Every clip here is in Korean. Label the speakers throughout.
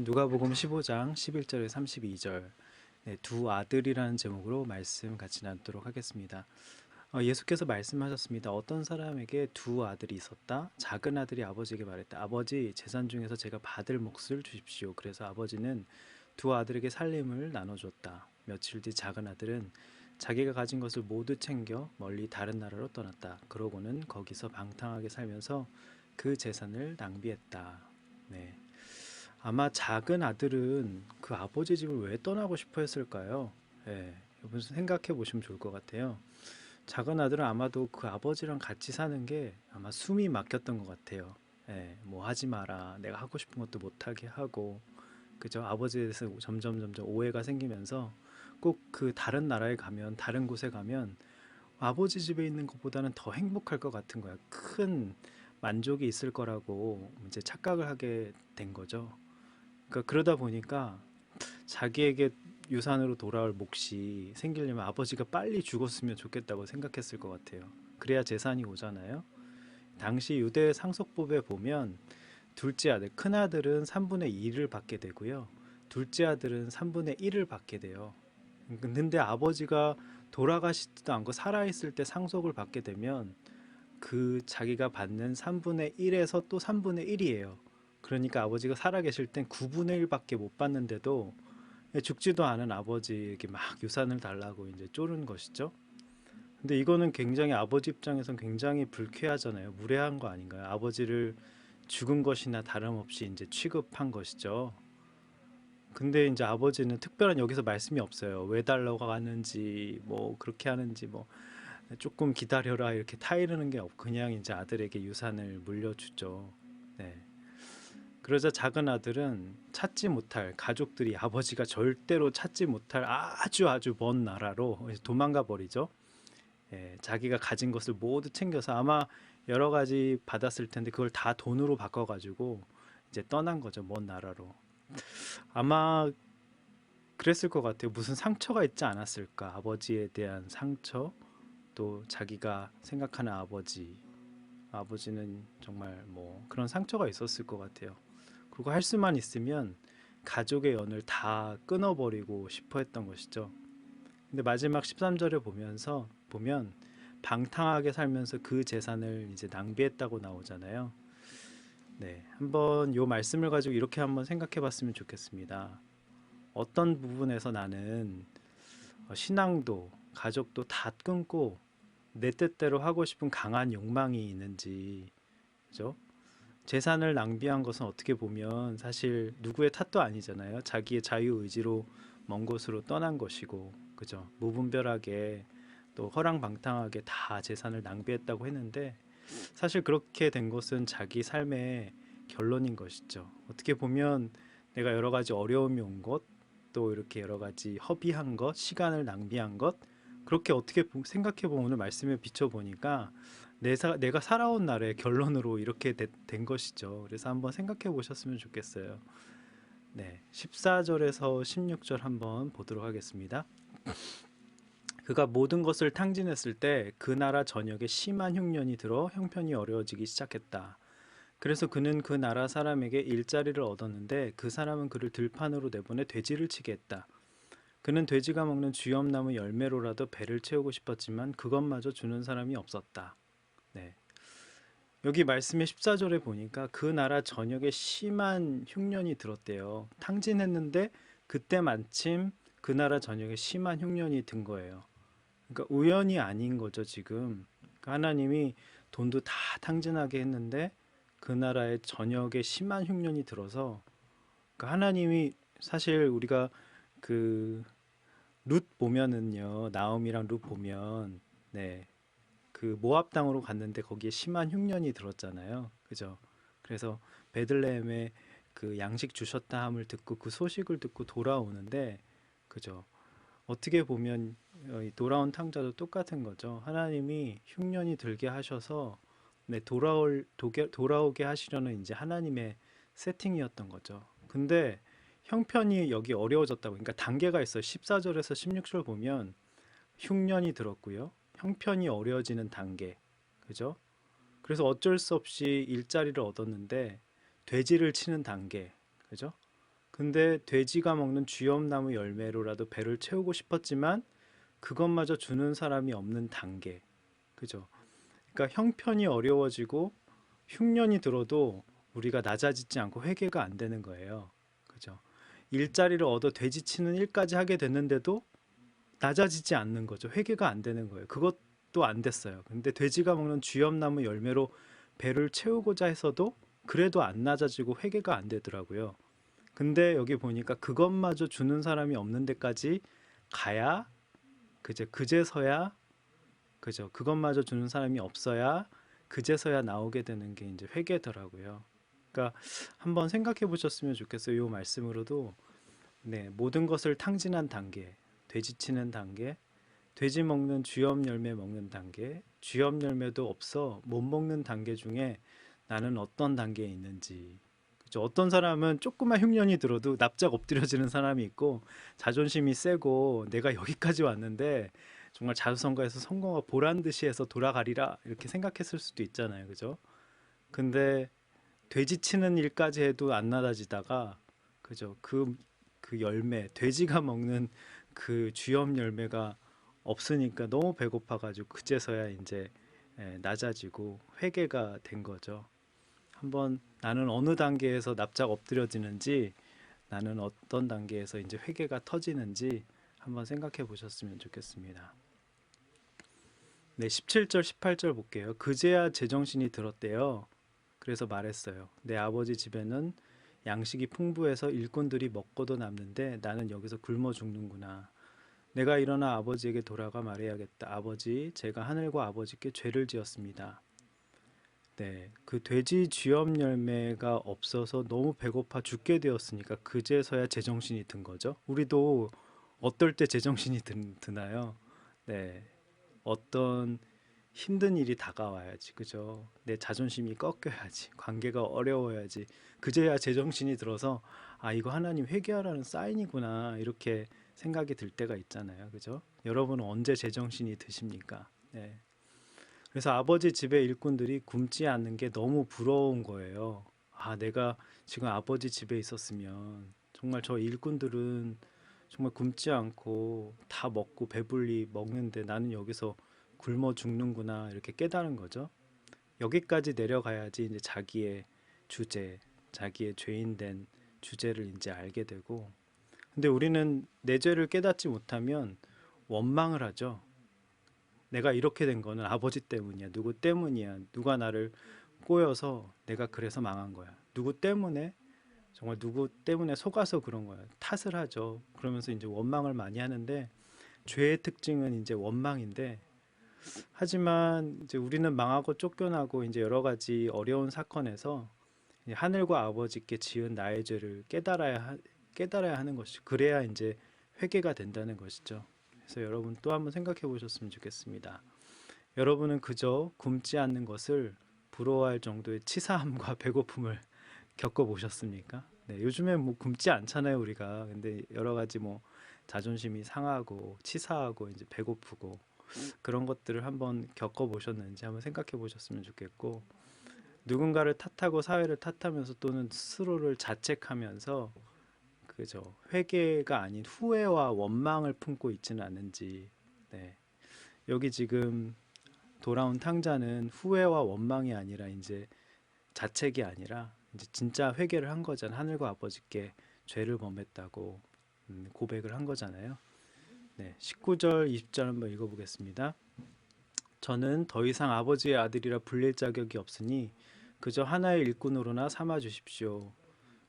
Speaker 1: 오늘은 누가복음 15장 11절에 32절 두 아들이라는 제목으로 말씀 같이 나누도록 하겠습니다. 예수께서 말씀하셨습니다. 어떤 사람에게 두 아들이 있었다. 작은 아들이 아버지에게 말했다. 아버지, 재산 중에서 제가 받을 몫을 주십시오. 그래서 아버지는 두 아들에게 살림을 나눠줬다. 며칠 뒤 작은 아들은 자기가 가진 것을 모두 챙겨 멀리 다른 나라로 떠났다. 그러고는 거기서 방탕하게 살면서 그 재산을 낭비했다. 네. 아마 작은 아들은 그 아버지 집을 왜 떠나고 싶어 했을까요? 예, 여러분 생각해 보시면 좋을 것 같아요. 작은 아들은 아마도 그 아버지랑 같이 사는 게 아마 숨이 막혔던 것 같아요. 예, 뭐 하지 마라. 내가 하고 싶은 것도 못하게 하고, 그죠? 아버지에 대해서 점점 오해가 생기면서 꼭 그 다른 나라에 가면, 다른 곳에 가면 아버지 집에 있는 것보다는 더 행복할 것 같은 거야. 큰 만족이 있을 거라고 이제 착각을 하게 된 거죠. 그러니까 그러다 보니까 자기에게 유산으로 돌아올 몫이 생기려면 아버지가 빨리 죽었으면 좋겠다고 생각했을 것 같아요. 그래야 재산이 오잖아요. 당시 유대 상속법에 보면 둘째 아들, 큰 아들은 3분의 2를 받게 되고요. 둘째 아들은 3분의 1을 받게 돼요. 근데 아버지가 돌아가시지도 않고 살아있을 때 상속을 받게 되면 그 자기가 받는 3분의 1에서 또 3분의 1이에요. 그러니까 아버지가 살아계실 땐 9분의 1밖에 못 받는데도 죽지도 않은 아버지에게 막 유산을 달라고 이제 쪼른 것이죠. 근데 이거는 굉장히 아버지 입장에선 굉장히 불쾌하잖아요. 무례한 거 아닌가요? 아버지를 죽은 것이나 다름없이 이제 취급한 것이죠. 근데 이제 아버지는 특별한 여기서 말씀이 없어요. 왜 달라고 하는지, 뭐 그렇게 하는지, 뭐 조금 기다려라 이렇게 타이르는 게 없고 그냥 이제 아들에게 유산을 물려주죠. 네. 그러자 작은 아들은 찾지 못할 가족들이 아버지가 절대로 찾지 못할 아주 먼 나라로 도망가 버리죠. 예, 자기가 가진 것을 모두 챙겨서 아마 여러 가지 받았을 텐데 그걸 다 돈으로 바꿔가지고 이제 떠난 거죠. 먼 나라로. 아마 그랬을 것 같아요. 무슨 상처가 있지 않았을까? 아버지에 대한 상처, 또 자기가 생각하는 아버지는 정말 뭐 그런 상처가 있었을 것 같아요. 그리고 할 수만 있으면 가족의 연을 다 끊어버리고 싶어 했던 것이죠. 근데 마지막 13절에 보면 방탕하게 살면서 그 재산을 이제 낭비했다고 나오잖아요. 네, 한번 요 말씀을 가지고 이렇게 한번 생각해 봤으면 좋겠습니다. 어떤 부분에서 나는 신앙도 가족도 다 끊고 내 뜻대로 하고 싶은 강한 욕망이 있는지, 그죠? 재산을 낭비한 것은 어떻게 보면 사실 누구의 탓도 아니잖아요. 자기의 자유 의지로 먼 곳으로 떠난 것이고, 그죠? 무분별하게 또 허랑방탕하게 다 재산을 낭비했다고 했는데 사실 그렇게 된 것은 자기 삶의 결론인 것이죠. 어떻게 보면 내가 여러 가지 어려움이 온 것, 또 이렇게 여러 가지 허비한 것, 시간을 낭비한 것, 그렇게 어떻게 생각해 보면 오늘 말씀에 비춰 보니까 내가 살아온 날의 결론으로 이렇게 된 것이죠. 그래서 한번 생각해 보셨으면 좋겠어요. 네, 14절에서 16절 한번 보도록 하겠습니다. 그가 모든 것을 탕진했을 때 그 나라 전역에 심한 흉년이 들어 형편이 어려워지기 시작했다. 그래서 그는 그 나라 사람에게 일자리를 얻었는데 그 사람은 그를 들판으로 내보내 돼지를 치게 했다. 그는 돼지가 먹는 쥐엄나무 열매로라도 배를 채우고 싶었지만 그것마저 주는 사람이 없었다. 네. 여기 말씀의 14절에 보니까 그 나라 전역에 심한 흉년이 들었대요. 탕진했는데 그때 마침 그 나라 전역에 심한 흉년이 든 거예요. 그러니까 우연이 아닌 거죠, 지금. 그러니까 하나님이 돈도 다 탕진하게 했는데 그 나라의 전역에 심한 흉년이 들어서 그러니까 하나님이 사실 우리가 그 룻 보면은요, 나옴이랑 룻 보면 네, 그 모압 땅으로 갔는데 거기에 심한 흉년이 들었잖아요. 그죠? 그래서 베들레헴에 그 양식 주셨다 함을 듣고 그 소식을 듣고 돌아오는데 그죠? 어떻게 보면 이 돌아온 탕자도 똑같은 거죠. 하나님이 흉년이 들게 하셔서 네, 돌아오게 하시려는 이제 하나님의 세팅이었던 거죠. 근데 형편이 여기 어려워졌다고. 그러니까 단계가 있어요. 14절에서 16절 보면 흉년이 들었고요. 형편이 어려워지는 단계. 그죠? 그래서 어쩔 수 없이 일자리를 얻었는데 돼지를 치는 단계. 그죠? 근데 돼지가 먹는 쥐엄나무 열매로라도 배를 채우고 싶었지만 그것마저 주는 사람이 없는 단계. 그죠? 그러니까 형편이 어려워지고 흉년이 들어도 우리가 낮아지지 않고 회개가 안 되는 거예요. 그죠? 일자리를 얻어 돼지치는 일까지 하게 됐는데도 낮아지지 않는 거죠. 회개가 안 되는 거예요. 그것도 안 됐어요. 근데 돼지가 먹는 쥐엄나무 열매로 배를 채우고자 해서도 그래도 안 낮아지고 회개가 안 되더라고요. 근데 여기 보니까 그것마저 주는 사람이 없는 데까지 가야 그제서야 그죠. 그것마저 주는 사람이 없어야 그제서야 나오게 되는 게 이제 회개더라고요. 그러니까 한번 생각해 보셨으면 좋겠어요. 이 말씀으로도 네, 모든 것을 탕진한 단계, 돼지치는 단계, 돼지 먹는 쥐엄 열매 먹는 단계, 쥐엄 열매도 없어 못 먹는 단계 중에 나는 어떤 단계에 있는지. 그죠? 어떤 사람은 조그만 흉년이 들어도 납작 엎드려지는 사람이 있고 자존심이 세고 내가 여기까지 왔는데 정말 자수성가해서 성공하고 보란 듯이 해서 돌아가리라 이렇게 생각했을 수도 있잖아요. 그죠? 근데 돼지 치는 일까지 해도 안 나아지다가 그죠? 그 열매, 돼지가 먹는 그 쥐엄 열매가 없으니까 너무 배고파가지고 그제서야 이제 낮아지고 회개가 된 거죠. 한번 나는 어느 단계에서 납작 엎드려지는지 나는 어떤 단계에서 이제 회개가 터지는지 한번 생각해 보셨으면 좋겠습니다. 네, 17절, 18절 볼게요. 그제야 제정신이 들었대요. 그래서 말했어요. 내 아버지 집에는 양식이 풍부해서 일꾼들이 먹고도 남는데 나는 여기서 굶어 죽는구나. 내가 일어나 아버지에게 돌아가 말해야겠다. 아버지, 제가 하늘과 아버지께 죄를 지었습니다. 네, 그 돼지 쥐엄 열매가 없어서 너무 배고파 죽게 되었으니까 그제서야 제정신이 든 거죠. 우리도 어떨 때 제정신이 드나요? 네, 어떤 힘든 일이 다가와야지, 그죠? 내 자존심이 꺾여야지, 관계가 어려워야지, 그제야 제정신이 들어서 아, 이거 하나님 회개하라는 사인이구나 이렇게 생각이 들 때가 있잖아요, 그죠? 여러분은 언제 제정신이 드십니까? 네. 그래서 아버지 집의 일꾼들이 굶지 않는 게 너무 부러운 거예요. 아, 내가 지금 아버지 집에 있었으면 정말 저 일꾼들은 정말 굶지 않고 다 먹고 배불리 먹는데 나는 여기서 굶어 죽는구나 이렇게 깨달은 거죠. 여기까지 내려가야지 이제 자기의 주제, 자기의 죄인된 주제를 이제 알게 되고 근데 우리는 내 죄를 깨닫지 못하면 원망을 하죠. 내가 이렇게 된 거는 아버지 때문이야. 누구 때문이야. 누가 나를 꼬여서 내가 그래서 망한 거야. 누구 때문에 정말 누구 때문에 속아서 그런 거야. 탓을 하죠. 그러면서 이제 원망을 많이 하는데 죄의 특징은 이제 원망인데 하지만 이제 우리는 망하고 쫓겨나고 이제 여러 가지 어려운 사건에서 하늘과 아버지께 지은 나의 죄를 깨달아야 하는 것이죠. 그래야 이제 회개가 된다는 것이죠. 그래서 여러분 또 한번 생각해 보셨으면 좋겠습니다. 여러분은 그저 굶지 않는 것을 부러워할 정도의 치사함과 배고픔을 겪어 보셨습니까? 네, 요즘에 뭐 굶지 않잖아요, 우리가. 근데 여러 가지 뭐 자존심이 상하고 치사하고 이제 배고프고 그런 것들을 한번 겪어 보셨는지 한번 생각해 보셨으면 좋겠고 누군가를 탓하고 사회를 탓하면서 또는 스스로를 자책하면서 그죠. 회개가 아닌 후회와 원망을 품고 있지는 않은지. 네. 여기 지금 돌아온 탕자는 후회와 원망이 아니라 이제 자책이 아니라 이제 진짜 회개를 한 거잖아요. 하늘과 아버지께 죄를 범했다고 고백을 한 거잖아요. 네. 19절, 20절 한번 읽어보겠습니다. 저는 더 이상 아버지의 아들이라 불릴 자격이 없으니 그저 하나의 일꾼으로나 삼아 주십시오.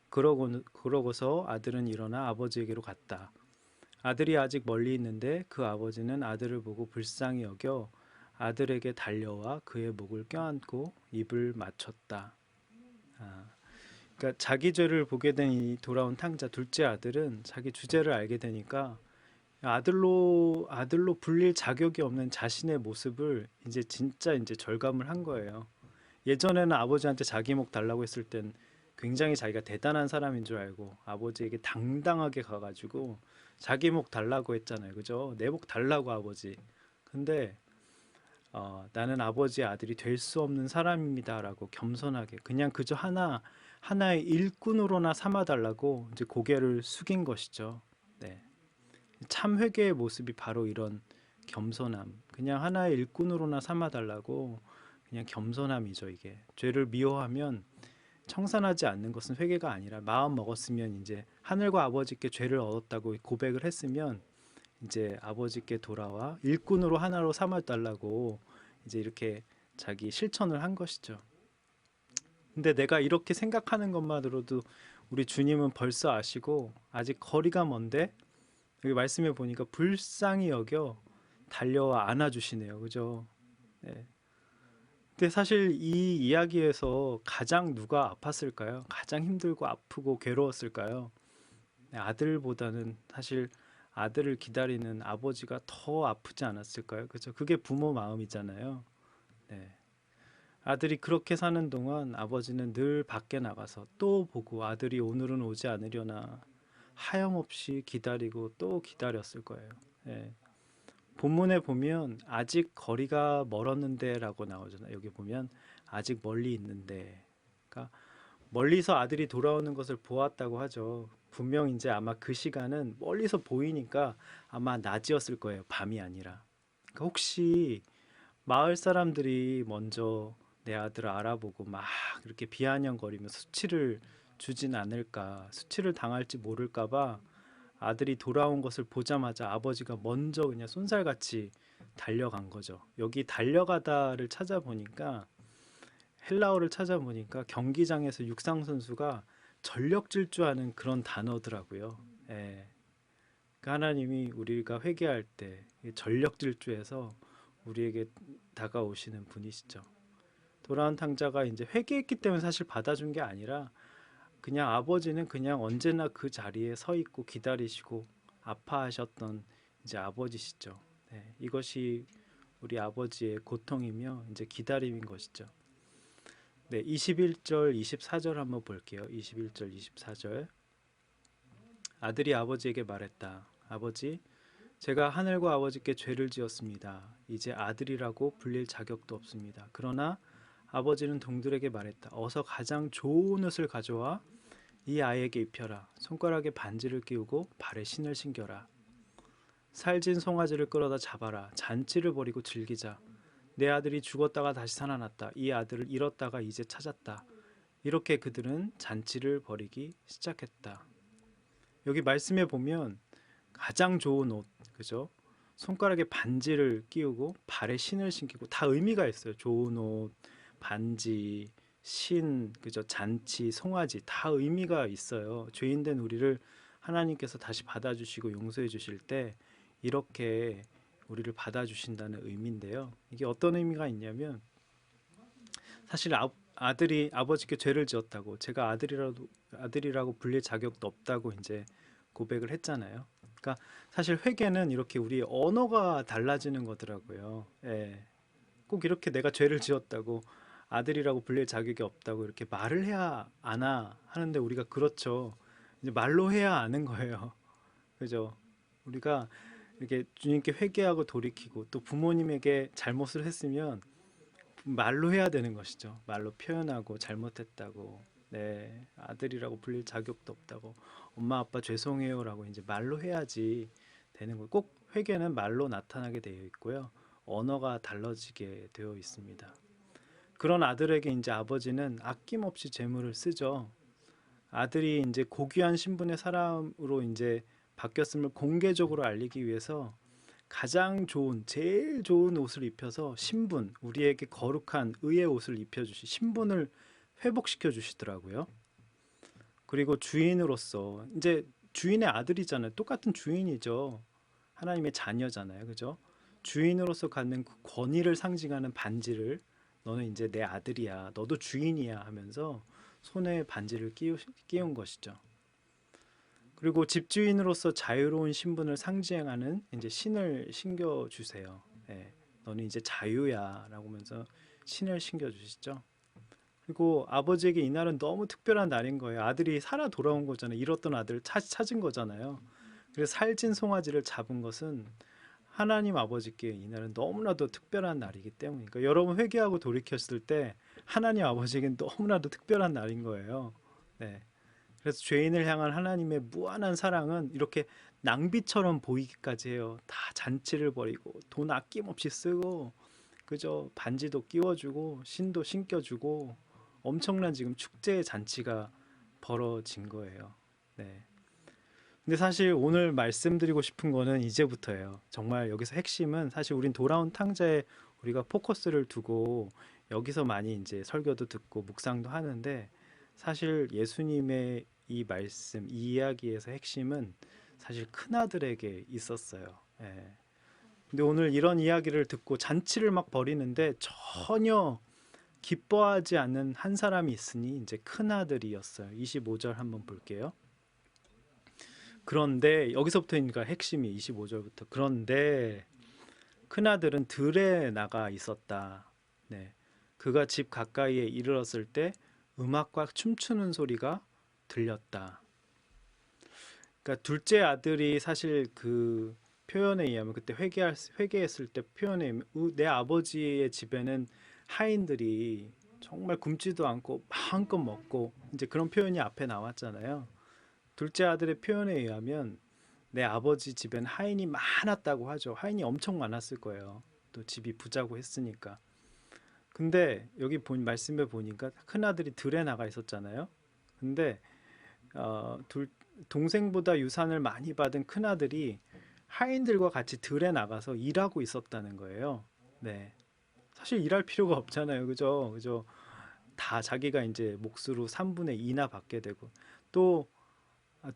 Speaker 1: 그러고서 아들은 일어나 아버지에게로 갔다. 아들이 아직 멀리 있는데 그 아버지는 아들을 보고 불쌍히 여겨 아들에게 달려와 그의 목을 껴안고 입을 맞췄다. 아, 그러니까 자기 죄를 보게 된 이 돌아온 탕자 둘째 아들은 자기 주제를 알게 되니까 아들로 불릴 자격이 없는 자신의 모습을 이제 진짜 이제 절감을 한 거예요. 예전에는 아버지한테 자기 목 달라고 했을 땐 굉장히 자기가 대단한 사람인 줄 알고 아버지에게 당당하게 가가지고 자기 목 달라고 했잖아요. 그죠? 내 목 달라고 아버지. 근데 나는 아버지의 아들이 될 수 없는 사람입니다라고 겸손하게 그냥 그저 하나 하나의 일꾼으로나 삼아달라고 이제 고개를 숙인 것이죠. 네. 참 회개의 모습이 바로 이런 겸손함, 그냥 하나의 일꾼으로나 삼아달라고 그냥 겸손함이죠. 이게 죄를 미워하면 청산하지 않는 것은 회개가 아니라 마음 먹었으면 이제 하늘과 아버지께 죄를 얻었다고 고백을 했으면 이제 아버지께 돌아와 일꾼으로 하나로 삼아달라고 이제 이렇게 자기 실천을 한 것이죠. 근데 내가 이렇게 생각하는 것만으로도 우리 주님은 벌써 아시고 아직 거리가 먼데 여기 말씀해 보니까 불쌍히 여겨 달려와 안아주시네요. 그죠? 네. 근데 사실 이 이야기에서 가장 누가 아팠을까요? 가장 힘들고 아프고 괴로웠을까요? 네, 아들보다는 사실 아들을 기다리는 아버지가 더 아프지 않았을까요? 그죠? 그게 부모 마음이잖아요. 네. 아들이 그렇게 사는 동안 아버지는 늘 밖에 나가서 또 보고 아들이 오늘은 오지 않으려나 하염없이 기다리고 또 기다렸을 거예요. 예. 본문에 보면 아직 거리가 멀었는데라고 나오잖아요. 여기 보면 아직 멀리 있는데. 그러니까 멀리서 아들이 돌아오는 것을 보았다고 하죠. 분명 이제 아마 그 시간은 멀리서 보이니까 아마 낮이었을 거예요. 밤이 아니라. 그러니까 혹시 마을 사람들이 먼저 내 아들을 알아보고 막 이렇게 비아냥거리면서 수치를 주진 않을까, 수치를 당할지 모를까 봐 아들이 돌아온 것을 보자마자 아버지가 먼저 그냥 쏜살같이 달려간 거죠. 여기 달려가다를 찾아보니까 헬라어를 찾아보니까 경기장에서 육상 선수가 전력 질주하는 그런 단어더라고요. 예. 그러니까 하나님이 우리가 회개할 때 전력 질주해서 우리에게 다가오시는 분이시죠. 돌아온 탕자가 이제 회개했기 때문에 사실 받아준 게 아니라 그냥 아버지는 그냥 언제나 그 자리에 서 있고 기다리시고 아파하셨던 이제 아버지시죠. 네, 이것이 우리 아버지의 고통이며 이제 기다림인 것이죠. 네, 21절, 24절 한번 볼게요. 21절, 24절. 아들이 아버지에게 말했다. 아버지, 제가 하늘과 아버지께 죄를 지었습니다. 이제 아들이라고 불릴 자격도 없습니다. 그러나 아버지는 동들에게 말했다. 어서 가장 좋은 옷을 가져와 이 아이에게 입혀라. 손가락에 반지를 끼우고 발에 신을 신겨라. 살진 송아지를 끌어다 잡아라. 잔치를 벌이고 즐기자. 내 아들이 죽었다가 다시 살아났다. 이 아들을 잃었다가 이제 찾았다. 이렇게 그들은 잔치를 벌이기 시작했다. 여기 말씀에 보면 가장 좋은 옷, 그죠? 손가락에 반지를 끼우고 발에 신을 신기고 다 의미가 있어요. 좋은 옷, 반지, 신, 그죠? 잔치, 송아지 다 의미가 있어요. 죄인된 우리를 하나님께서 다시 받아주시고 용서해 주실 때 이렇게 우리를 받아주신다는 의미인데요. 이게 어떤 의미가 있냐면 사실 아들이 아버지께 죄를 지었다고 제가 아들이라고 불릴 자격도 없다고 이제 고백을 했잖아요. 그러니까 사실 회개는 이렇게 우리 언어가 달라지는 거더라고요. 예. 꼭 이렇게 내가 죄를 지었다고 아들이라고 불릴 자격이 없다고 이렇게 말을 해야 아나 하는데 우리가 그렇죠. 이제 말로 해야 아는 거예요. 그죠? 우리가 이렇게 주님께 회개하고 돌이키고 또 부모님에게 잘못을 했으면 말로 해야 되는 것이죠. 말로 표현하고 잘못했다고. 네, 아들이라고 불릴 자격도 없다고. 엄마 아빠 죄송해요라고 이제 말로 해야지 되는 거예요. 꼭 회개는 말로 나타나게 되어 있고요. 언어가 달라지게 되어 있습니다. 그런 아들에게 이제 아버지는 아낌없이 재물을 쓰죠. 아들이 이제 고귀한 신분의 사람으로 이제 바뀌었음을 공개적으로 알리기 위해서 가장 좋은 제일 좋은 옷을 입혀서 신분 우리에게 거룩한 의의 옷을 입혀주시 신분을 회복시켜 주시더라고요. 그리고 주인으로서 이제 주인의 아들이잖아요. 똑같은 주인이죠. 하나님의 자녀잖아요. 그죠? 주인으로서 갖는 그 권위를 상징하는 반지를 너는 이제 내 아들이야. 너도 주인이야 하면서 손에 반지를 끼운 것이죠. 그리고 집주인으로서 자유로운 신분을 상징하는 이제 신을 신겨 주세요. 예, 너는 이제 자유야라고 하면서 신을 신겨 주시죠. 그리고 아버지에게 이날은 너무 특별한 날인 거예요. 아들이 살아 돌아온 거잖아요. 잃었던 아들을 찾은 거잖아요. 그래서 살찐 송아지를 잡은 것은 하나님 아버지께 이날은 너무나도 특별한 날이기 때문이니까 여러분 회개하고 돌이켰을 때 하나님 아버지에겐 너무나도 특별한 날인 거예요. 네. 그래서 죄인을 향한 하나님의 무한한 사랑은 이렇게 낭비처럼 보이기까지 해요. 다 잔치를 벌이고 돈 아낌없이 쓰고 그저 반지도 끼워주고 신도 신겨주고 엄청난 지금 축제의 잔치가 벌어진 거예요. 네. 근데 사실 오늘 말씀드리고 싶은 거는 이제부터예요. 정말 여기서 핵심은 사실 우린 돌아온 탕자에 우리가 포커스를 두고 여기서 많이 이제 설교도 듣고 묵상도 하는데 사실 예수님의 이 말씀, 이 이야기에서 핵심은 사실 큰아들에게 있었어요. 예. 근데 오늘 이런 이야기를 듣고 잔치를 막 벌이는데 전혀 기뻐하지 않는 한 사람이 있으니 이제 큰아들이었어요. 25절 한번 볼게요. 그런데 여기서부터니까 핵심이 25절부터. 그런데 큰아들은 들에 나가 있었다. 네. 그가 집 가까이에 이르렀을 때 음악과 춤추는 소리가 들렸다. 그러니까 둘째 아들이 사실 그 표현에 의하면 그때 회개했을 때 표현에 의하면 내 아버지의 집에는 하인들이 정말 굶지도 않고 마음껏 먹고 이제 그런 표현이 앞에 나왔잖아요. 둘째 아들의 표현에 의하면 내 아버지 집엔 하인이 많았다고 하죠. 하인이 엄청 많았을 거예요. 또 집이 부자고 했으니까. 근데 여기 말씀에 보니까 큰 아들이 들에 나가 있었잖아요. 근데 둘 동생보다 유산을 많이 받은 큰 아들이 하인들과 같이 들에 나가서 일하고 있었다는 거예요. 네. 사실 일할 필요가 없잖아요. 그죠? 그죠? 다 자기가 이제 몫으로 3분의 2나 받게 되고 또 아,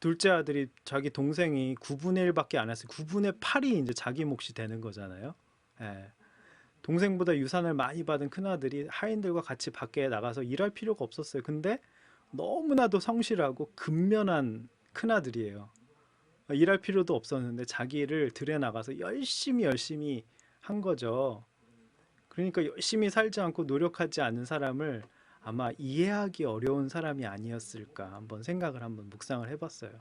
Speaker 1: 둘째 아들이 자기 동생이 9분의 1밖에 안 했어요. 9분의 8이 이제 자기 몫이 되는 거잖아요. 예. 동생보다 유산을 많이 받은 큰아들이 하인들과 같이 밖에 나가서 일할 필요가 없었어요. 근데 너무나도 성실하고 근면한 큰아들이에요. 일할 필요도 없었는데 자기를 들여 나가서 열심히 한 거죠. 그러니까 열심히 살지 않고 노력하지 않은 사람을 아마 이해하기 어려운 사람이 아니었을까 한번 묵상을 해봤어요.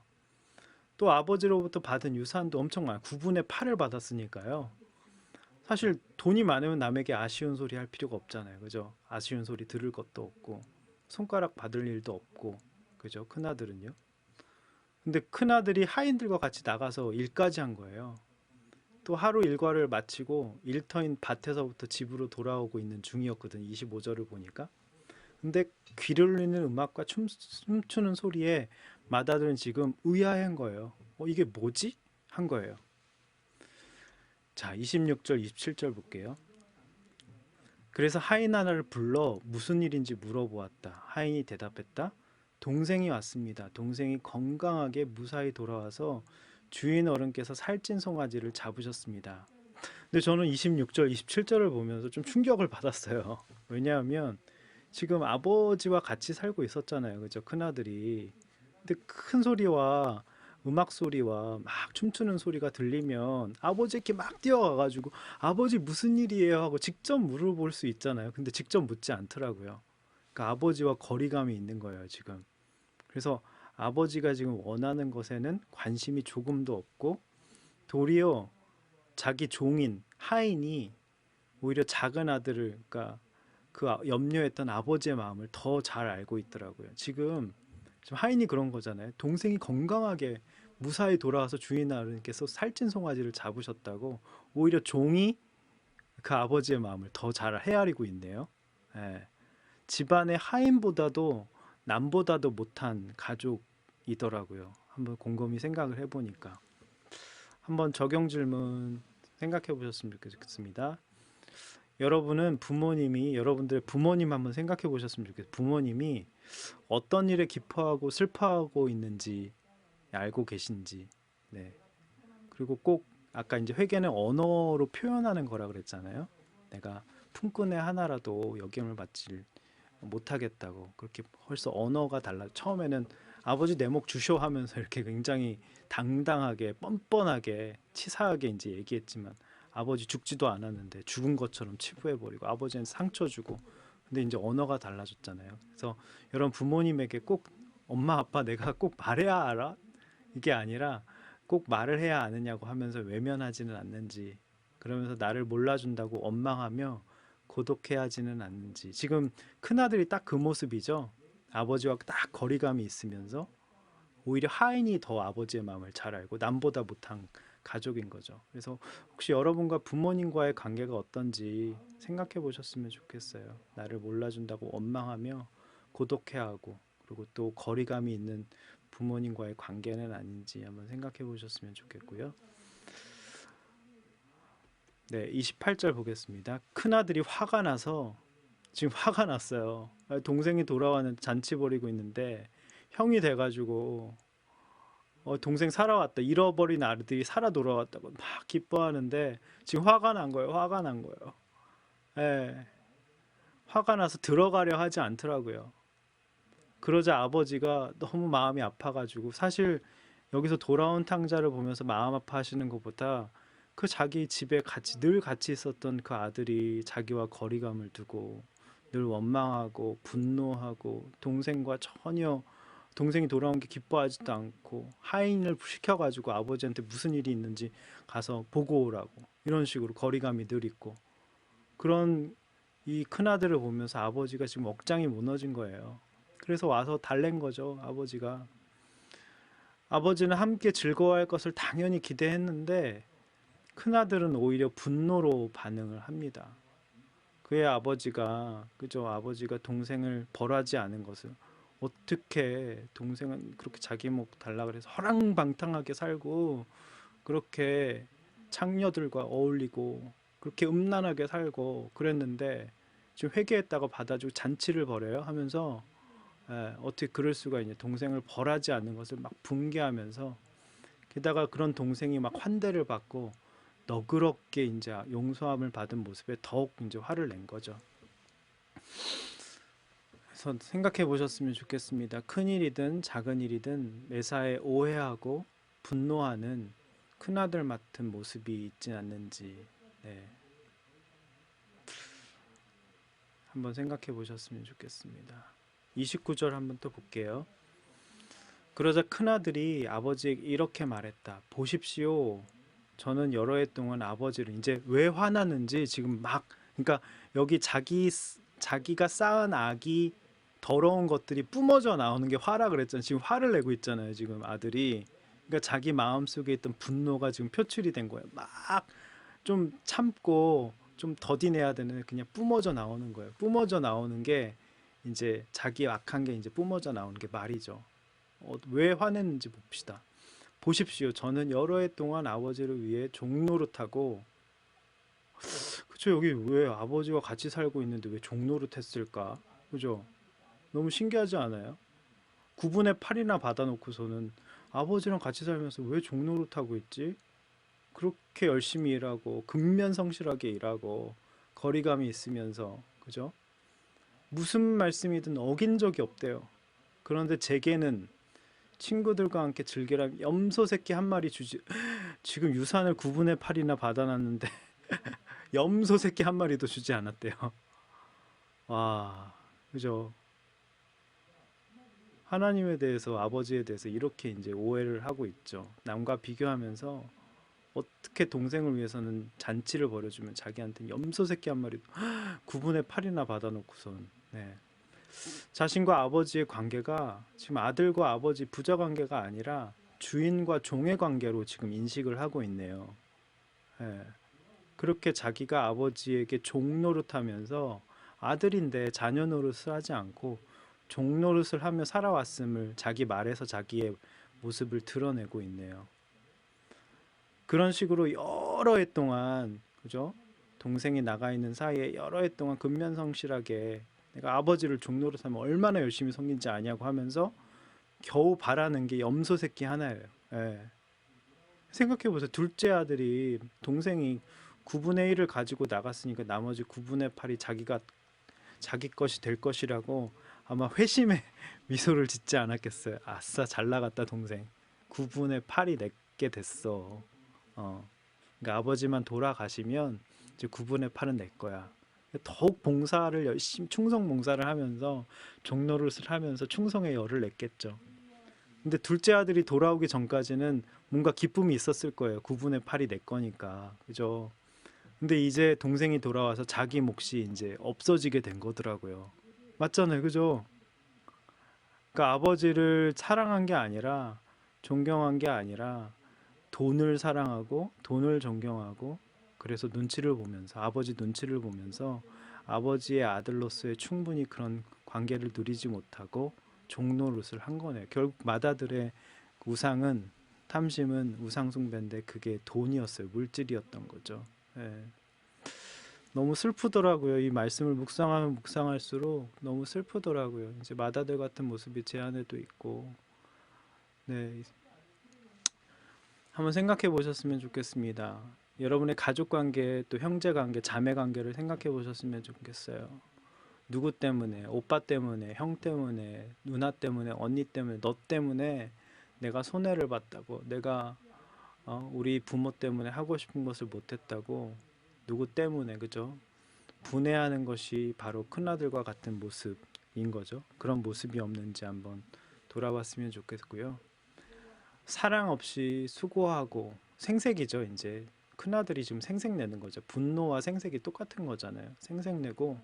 Speaker 1: 또 아버지로부터 받은 유산도 엄청 많아요. 9분의 8을 받았으니까요. 사실 돈이 많으면 남에게 아쉬운 소리 할 필요가 없잖아요. 그죠? 아쉬운 소리 들을 것도 없고 손가락 받을 일도 없고 그죠? 큰아들은요. 근데 큰아들이 하인들과 같이 나가서 일까지 한 거예요. 또 하루 일과를 마치고 일터인 밭에서부터 집으로 돌아오고 있는 중이었거든. 25절을 보니까. 근데 귀를 울리는 음악과 춤추는 소리에 맏아들은 지금 의아한 거예요. 이게 뭐지? 한 거예요. 자, 26절, 27절 볼게요. 그래서 하인 하나를 불러 무슨 일인지 물어보았다. 하인이 대답했다. 동생이 왔습니다. 동생이 건강하게 무사히 돌아와서 주인 어른께서 살찐 송아지를 잡으셨습니다. 근데 저는 26절, 27절을 보면서 좀 충격을 받았어요. 왜냐하면 지금 아버지와 같이 살고 있었잖아요. 그죠? 큰아들이. 근데 큰 소리와 음악 소리와 막 춤추는 소리가 들리면 아버지께 막 뛰어가가지고 아버지 무슨 일이에요 하고 직접 물어볼 수 있잖아요. 근데 직접 묻지 않더라고요. 그러니까 아버지와 거리감이 있는 거예요, 지금. 그래서 아버지가 지금 원하는 것에는 관심이 조금도 없고 도리어 자기 종인 하인이 오히려 작은 아들을 그러니까 염려했던 아버지의 마음을 더 잘 알고 있더라고요. 지금 하인이 그런 거잖아요. 동생이 건강하게 무사히 돌아와서 주인 어른께서 살찐 송아지를 잡으셨다고 오히려 종이 그 아버지의 마음을 더 잘 헤아리고 있네요. 예. 집안의 하인보다도 남보다도 못한 가족이더라고요. 한번 곰곰이 생각을 해보니까 한번 적용 질문 생각해 보셨으면 좋겠습니다. 여러분은 부모님이 여러분들의 부모님 한번 생각해 보셨으면 좋겠어요. 부모님이 어떤 일에 기뻐하고 슬퍼하고 있는지 알고 계신지. 네. 그리고 꼭 아까 이제 회개는 언어로 표현하는 거라 그랬잖아요. 내가 품꾼의 하나라도 역경을 받지 못하겠다고. 그렇게 벌써 언어가 달라. 처음에는 아버지 내 목 주쇼 하면서 이렇게 굉장히 당당하게 뻔뻔하게 치사하게 이제 얘기했지만 아버지 죽지도 않았는데 죽은 것처럼 치부해버리고 아버지는 상처 주고 근데 이제 언어가 달라졌잖아요. 그래서 여러분 부모님에게 꼭 엄마 아빠 내가 꼭 말해야 알아? 이게 아니라 꼭 말을 해야 아느냐고 하면서 외면하지는 않는지 그러면서 나를 몰라준다고 원망하며 고독해하지는 않는지 지금 큰아들이 딱 그 모습이죠. 아버지와 딱 거리감이 있으면서 오히려 하인이 더 아버지의 마음을 잘 알고 남보다 못한 가족인 거죠. 그래서 혹시 여러분과 부모님과의 관계가 어떤지 생각해 보셨으면 좋겠어요. 나를 몰라준다고 원망하며 고독해하고, 그리고 또 거리감이 있는 부모님과의 관계는 아닌지 한번 생각해 보셨으면 좋겠고요. 네, 28절 보겠습니다. 큰아들이 화가 나서, 지금 화가 났어요. 동생이 돌아왔는데 잔치 벌이고 있는데 형이 돼가지고 동생 살아왔다. 잃어버린 아들이 살아 돌아왔다고 막 기뻐하는데 지금 화가 난 거예요. 화가 난 거예요. 예, 화가 나서 들어가려 하지 않더라고요. 그러자 아버지가 너무 마음이 아파가지고, 사실 여기서 돌아온 탕자를 보면서 마음 아파하시는 것보다 그 자기 집에 늘 같이 있었던 그 아들이 자기와 거리감을 두고 늘 원망하고 분노하고, 동생과 전혀 동생이 돌아온 게 기뻐하지도 않고 하인을 시켜가지고 아버지한테 무슨 일이 있는지 가서 보고 오라고, 이런 식으로 거리감이 늘 있고, 그런 이 큰아들을 보면서 아버지가 지금 억장이 무너진 거예요. 그래서 와서 달랜 거죠. 아버지는 함께 즐거워할 것을 당연히 기대했는데 큰아들은 오히려 분노로 반응을 합니다. 그의 아버지가, 그죠? 아버지가 동생을 벌하지 않은 것을, 어떻게 동생은 그렇게 자기 목 달라 그래서 허랑방탕하게 살고 그렇게 창녀들과 어울리고 그렇게 음란하게 살고 그랬는데 지금 회개했다고 받아주고 잔치를 벌여요 하면서, 어떻게 그럴 수가 있냐, 동생을 벌하지 않는 것을 막 분개하면서, 게다가 그런 동생이 막 환대를 받고 너그럽게 이제 용서함을 받은 모습에 더욱 이제 화를 낸 거죠. 그래서 생각해 보셨으면 좋겠습니다. 큰 일이든 작은 일이든 매사에 오해하고 분노하는 큰아들 맡은 모습이 있진 않는지, 네, 한번 생각해 보셨으면 좋겠습니다. 29절 한번 또 볼게요. 그러자 큰아들이 아버지에게 이렇게 말했다. 보십시오. 저는 여러 해 동안 아버지를, 이제 왜 화나는지 지금 막, 그러니까 여기 자기가 쌓은 악이, 더러운 것들이 뿜어져 나오는 게 화라 그랬잖아요. 지금 화를 내고 있잖아요. 지금 아들이. 그러니까 자기 마음속에 있던 분노가 지금 표출이 된 거예요. 막 좀 참고 좀 더디내야 되는, 그냥 뿜어져 나오는 거예요. 뿜어져 나오는 게 이제 자기 악한 게 이제 뿜어져 나오는 게 말이죠. 왜 화냈는지 봅시다. 보십시오. 저는 여러 해 동안 아버지를 위해 종노릇하고, 그쵸, 여기 왜 아버지와 같이 살고 있는데 왜 종노릇 했을까? 그죠? 너무 신기하지 않아요? 9분의 8이나 받아놓고서는 아버지랑 같이 살면서 왜 종노릇하고 있지? 그렇게 열심히 일하고 근면성실하게 일하고 거리감이 있으면서, 그죠? 무슨 말씀이든 어긴 적이 없대요. 그런데 제게는 친구들과 함께 즐기라면 염소 새끼 한 마리 주지. 지금 유산을 9분의 8이나 받아놨는데 염소 새끼 한 마리도 주지 않았대요. 와, 그죠? 하나님에 대해서, 아버지에 대해서 이렇게 이제 오해를 하고 있죠. 남과 비교하면서 어떻게 동생을 위해서는 잔치를 벌여주면 자기한테 염소 새끼 한 마리 9분의 8이나 받아놓고선, 네. 자신과 아버지의 관계가 지금 아들과 아버지 부자 관계가 아니라 주인과 종의 관계로 지금 인식을 하고 있네요. 예. 그렇게 자기가 아버지에게 종 노릇하면서, 아들인데 자녀 노릇을 하지 않고 종 노릇을 하며 살아왔음을 자기 말에서 자기의 모습을 드러내고 있네요. 그런 식으로 여러 해 동안, 그죠? 동생이 나가 있는 사이에 여러 해 동안 근면성실하게 내가 아버지를 종 노릇하면 얼마나 열심히 섬긴지 아냐고 하면서 겨우 바라는 게 염소 새끼 하나예요. 예. 생각해 보세요. 둘째 아들이, 동생이 9분의 1을 가지고 나갔으니까 나머지 9분의 8이 자기 것이 될 것이라고 아마 회심의 미소를 짓지 않았겠어요. 아싸, 잘 나갔다 동생. 9분의 8이 내게 됐어. 그러니까 아버지만 돌아가시면 이제 9분의 8은 내 거야. 더욱 봉사를 열심히, 충성 봉사를 하면서 종노릇을 하면서 충성의 열을 냈겠죠. 근데 둘째 아들이 돌아오기 전까지는 뭔가 기쁨이 있었을 거예요. 9분의 8이 내 거니까. 그죠? 근데 이제 동생이 돌아와서 자기 몫이 이제 없어지게 된 거더라고요. 맞잖아요. 그죠? 그러니까 아버지를 사랑한 게 아니라 존경한 게 아니라 돈을 사랑하고 돈을 존경하고 그래서 눈치를 보면서 아버지 눈치를 보면서 아버지의 아들로서의 충분히 그런 관계를 누리지 못하고 종노릇을 한 거네요. 결국 맏아들의 우상은 탐심은 우상숭배인데 그게 돈이었어요. 물질이었던 거죠. 예. 너무 슬프더라고요. 이 말씀을 묵상하면 묵상할수록 너무 슬프더라고요. 이제 맏아들 같은 모습이 제 안에도 있고, 네, 한번 생각해 보셨으면 좋겠습니다. 여러분의 가족 관계, 또 형제 관계, 자매 관계를 생각해 보셨으면 좋겠어요. 누구 때문에, 오빠 때문에, 형 때문에, 누나 때문에, 언니 때문에, 너 때문에 내가 손해를 봤다고, 내가 우리 부모 때문에 하고 싶은 것을 못했다고, 누구 때문에, 그죠? 분해하는 것이 바로 큰아들과 같은 모습인 거죠. 그런 모습이 없는지 한번 돌아봤으면 좋겠고요. 사랑 없이 수고하고 생색이죠. 이제 큰아들이 지금 생색내는 거죠. 분노와 생색이 똑같은 거잖아요. 생색내고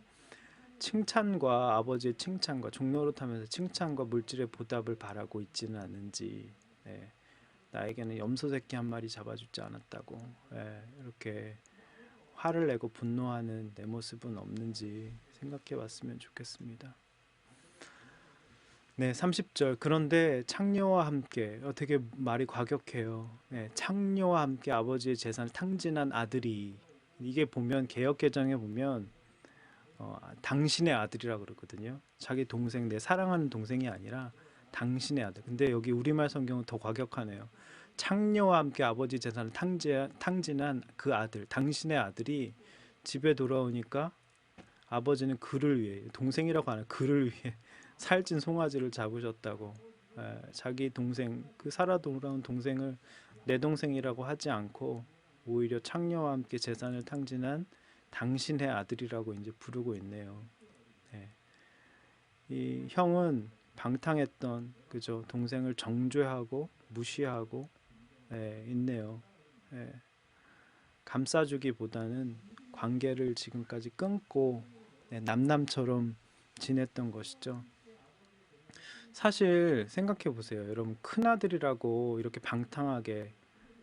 Speaker 1: 칭찬과 아버지의 칭찬과 종노릇하면서 칭찬과 물질의 보답을 바라고 있지는 않은지, 예, 나에게는 염소 새끼 한 마리 잡아주지 않았다고, 예, 이렇게 화를 내고 분노하는 내 모습은 없는지 생각해 봤으면 좋겠습니다. 네, 30절. 그런데 창녀와 함께, 되게 말이 과격해요. 네, 창녀와 함께 아버지의 재산을 탕진한 아들이, 이게 보면 개역개정에 보면 당신의 아들이라 그러거든요. 자기 동생, 내 사랑하는 동생이 아니라 당신의 아들. 근데 여기 우리말 성경은 더 과격하네요. 창녀와 함께 아버지 재산을 탕진한 그 아들, 당신의 아들이 집에 돌아오니까 아버지는 그를 위해, 동생이라고 하는 그를 위해 살찐 송아지를 잡으셨다고. 자기 동생, 그 살아 돌아온 동생을 내 동생이라고 하지 않고 오히려 창녀와 함께 재산을 탕진한 당신의 아들이라고 이제 부르고 있네요. 예. 이 형은 방탕했던, 그죠, 동생을 정죄하고 무시하고, 있네요. 예. 감싸주기보다는 관계를 지금까지 끊고, 남남처럼 지냈던 것이죠. 사실 생각해 보세요. 여러분, 큰아들이라고 이렇게 방탕하게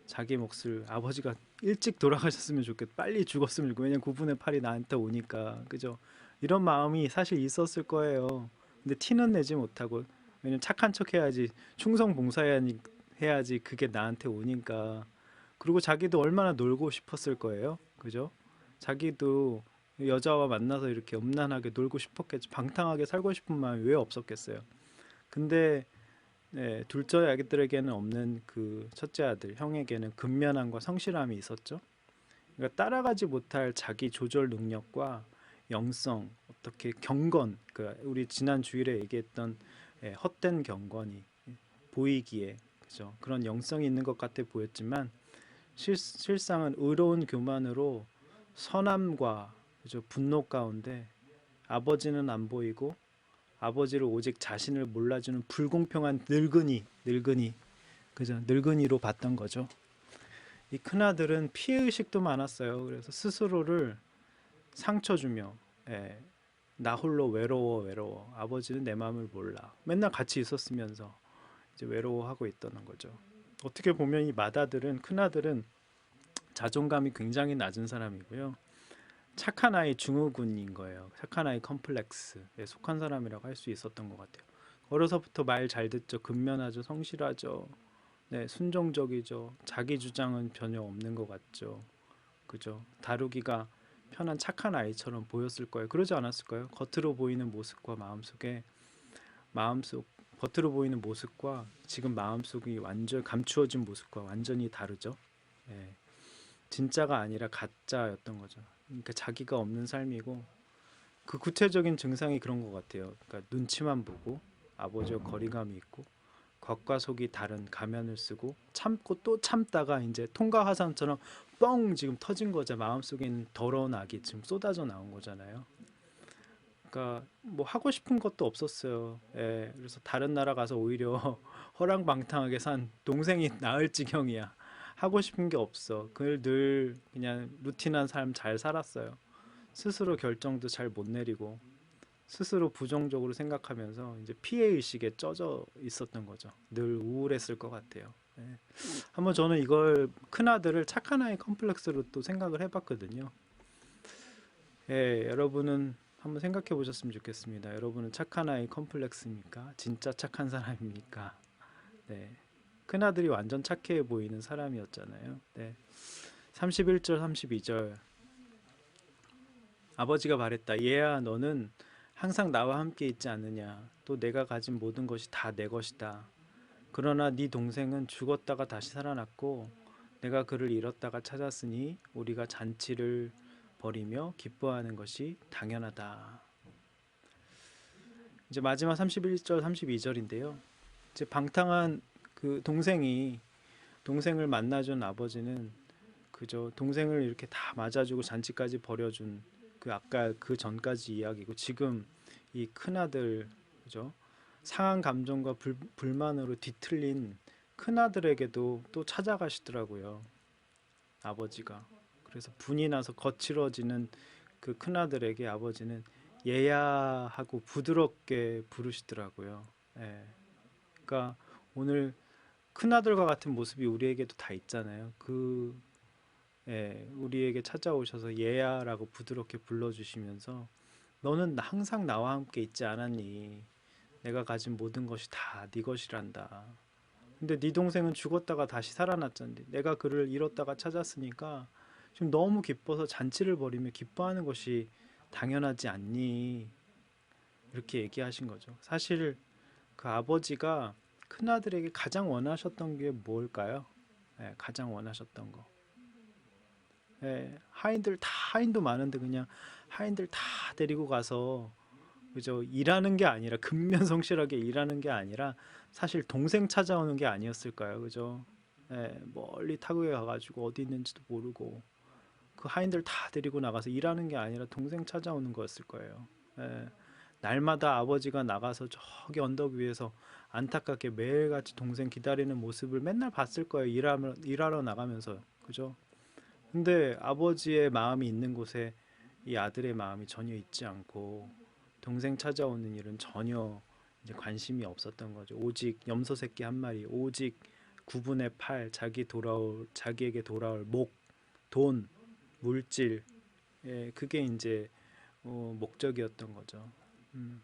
Speaker 1: 자기 몫을, 아버지가 일찍 돌아가셨으면 좋겠, 빨리 죽었으면 좋겠고, 왜냐면 9분의 8이 나한테 오니까, 그죠? 이런 마음이 사실 있었을 거예요. 근데 티는 내지 못하고, 왜냐면 착한 척 해야지, 충성 봉사해야지 그게 나한테 오니까. 그리고 자기도 얼마나 놀고 싶었을 거예요. 그죠? 자기도 여자와 만나서 이렇게 음란하게 놀고 싶었겠죠. 방탕하게 살고 싶은 마음이 왜 없었겠어요. 근데 둘째 아기들에게는 없는 그 첫째 아들 형에게는 근면함과 성실함이 있었죠. 그러니까 따라가지 못할 자기 조절 능력과 영성, 어떻게 경건, 그 우리 지난 주일에 얘기했던 헛된 경건이 보이기에, 그죠? 그런 영성이 있는 것 같아 보였지만 실상은 의로운 교만으로 선함과, 그죠, 분노 가운데 아버지는 안 보이고 아버지를 오직 자신을 몰라주는 불공평한 늙은이, 그죠? 늙은이로 봤던 거죠. 이 큰아들은 피해의식도 많았어요. 그래서 스스로를 상처 주며, 예, 나 홀로 외로워. 아버지는 내 마음을 몰라. 맨날 같이 있었으면서 이제 외로워하고 있던 거죠. 어떻게 보면 이 맏아들은, 큰아들은 자존감이 굉장히 낮은 사람이고요. 착한 아이 증후군인 거예요. 착한 아이 컴플렉스에 속한 사람이라고 할 수 있었던 것 같아요. 어려서부터 말 잘 듣죠. 근면하죠. 성실하죠. 네, 순종적이죠. 자기 주장은 전혀 없는 것 같죠. 그죠? 다루기가 편한 착한 아이처럼 보였을 거예요. 그러지 않았을까요? 겉으로 보이는 모습과 마음속 겉으로 보이는 모습과 지금 마음속이 완전 감추어진 모습과 완전히 다르죠. 예, 진짜가 아니라 가짜였던 거죠. 그러니까 자기가 없는 삶이고, 그 구체적인 증상이 그런 것 같아요. 그러니까 눈치만 보고 아버지와 거리감이 있고 겉과 속이 다른 가면을 쓰고 참고 또 참다가 이제 통과 화산처럼 뻥 지금 터진 거죠. 마음속에 있는 더러운 악이 지금 쏟아져 나온 거잖아요. 그러니까 뭐 하고 싶은 것도 없었어요. 예, 그래서 다른 나라 가서 오히려 허랑방탕하게 산 동생이 나을 지경이야. 하고 싶은 게 없어. 그걸 늘 그냥 루틴한 삶 잘 살았어요. 스스로 결정도 잘 못 내리고, 스스로 부정적으로 생각하면서 이제 피해 의식에 쪄져 있었던 거죠. 늘 우울했을 것 같아요. 예. 한번 저는 이걸 큰아들을 착한 아이 컴플렉스로 또 생각을 해봤거든요. 예, 여러분은 한번 생각해 보셨으면 좋겠습니다. 여러분은 착한 아이 컴플렉스입니까? 진짜 착한 사람입니까? 네. 큰아들이 완전 착해 보이는 사람이었잖아요. 네. 31절, 32절. 아버지가 말했다. 얘야, 너는 항상 나와 함께 있지 않느냐? 또 내가 가진 모든 것이 다 내 것이다. 그러나 네 동생은 죽었다가 다시 살아났고 내가 그를 잃었다가 찾았으니 우리가 잔치를 벌이며 기뻐하는 것이 당연하다. 이제 마지막 31절, 32절인데요. 이제 방탕한 그 동생을 만나준 아버지는 그저 동생을 이렇게 다 맞아주고 잔치까지 벌여준 그 아까 그 전까지 이야기고 지금 이 큰아들 그죠? 상한 감정과 불만으로 뒤틀린 큰아들에게도 또 찾아가시더라고요. 아버지가. 그래서 분이 나서 거칠어지는 그 큰아들에게 아버지는 얘야 하고 부드럽게 부르시더라고요. 예. 그러니까 오늘 큰아들과 같은 모습이 우리에게도 다 있잖아요. 우리에게 찾아오셔서 얘야라고 부드럽게 불러주시면서 너는 항상 나와 함께 있지 않았니? 내가 가진 모든 것이 다 네 것이란다. 근데 네 동생은 죽었다가 다시 살아났잖니. 내가 그를 잃었다가 찾았으니까 지금 너무 기뻐서 잔치를 벌이며 기뻐하는 것이 당연하지 않니? 이렇게 얘기하신 거죠. 사실 그 아버지가 큰아들에게 가장 원하셨던 게 뭘까요? 가장 원하셨던 거. 하인도 많은데 그냥 하인들 다 데리고 가서 그죠? 일하는 게 아니라 근면성실하게 일하는 게 아니라 사실 동생 찾아오는 게 아니었을까요? 그죠? 멀리 타국에 가가지고 어디 있는지도 모르고 그 하인들 다 데리고 나가서 일하는 게 아니라 동생 찾아오는 거였을 거예요. 예, 날마다 아버지가 나가서 저기 언덕 위에서 안타깝게 매일같이 동생 기다리는 모습을 맨날 봤을 거예요. 일하러 나가면서. 그죠? 근데 아버지의 마음이 있는 곳에 이 아들의 마음이 전혀 있지 않고 동생 찾아오는 일은 전혀 이제 관심이 없었던 거죠. 오직 염소 새끼 한 마리, 오직 9분의 8 자기에게 돌아올 목, 돈, 물질, 그게 이제 목적이었던 거죠. 음.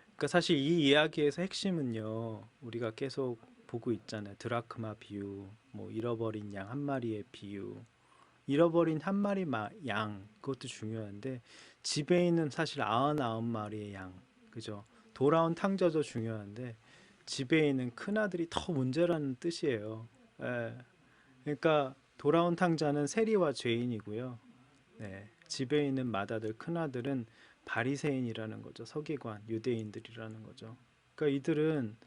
Speaker 1: 그러니까 사실 이 이야기에서 핵심은요, 우리가 계속 보고 있잖아요. 드라크마 비유, 뭐 잃어버린 양 한 마리의 비유, 잃어버린 한 마리 양 그것도 중요한데 집에 있는 사실 99마리의 양 그죠? 돌아온 탕자도 중요한데 집에 있는 큰아들이 더 문제라는 뜻이에요. 예. 그러니까 돌아온 탕자는 세리와 죄인이고요. 네. 집에 있는 맏아들 큰아들은 바리새인이라는 거죠. 서기관 유대인들이라는 거죠. 그러니까 이들은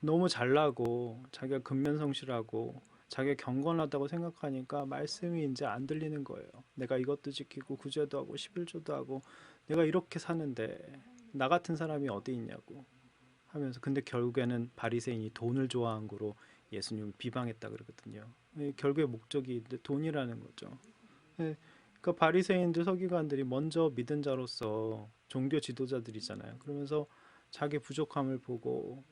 Speaker 1: 너무 잘나고 자기가 근면성실하고 자기가 경건하다고 생각하니까 말씀이 이제 안 들리는 거예요. 내가 이것도 지키고 구제도 하고 11조도 하고 내가 이렇게 사는데 나 같은 사람이 어디 있냐고 하면서 근데 결국에는 바리새인이 돈을 좋아한 거로 예수님을 비방했다 그러거든요. 결국에 목적이 돈이라는 거죠. 그러니까 바리새인들 서기관들이 먼저 믿은 자로서 종교 지도자들이잖아요. 그러면서 자기 부족함을 보고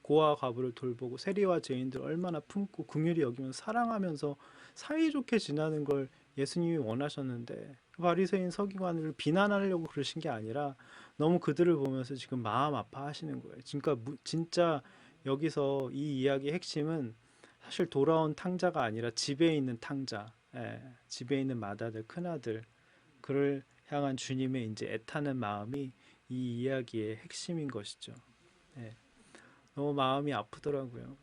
Speaker 1: 고아 과부를 돌보고 세리와 죄인들 얼마나 품고 긍휼히 여기면서 사랑하면서 사이좋게 지나는 걸 예수님이 원하셨는데 바리새인 서기관을 비난하려고 그러신 게 아니라 너무 그들을 보면서 지금 마음 아파하시는 거예요. 진짜 여기서 이 이야기의 핵심은 사실 돌아온 탕자가 아니라 집에 있는 탕자, 집에 있는 맏아들, 큰아들, 그를 향한 주님의 이제 애타는 마음이 이 이야기의 핵심인 것이죠. 예. 너무 마음이 아프더라고요.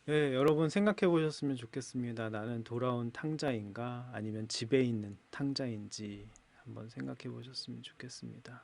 Speaker 1: 여러분 생각해 보셨으면 좋겠습니다. 나는 돌아온 탕자인가 아니면 집에 있는 탕자인지 한번 생각해 보셨으면 좋겠습니다.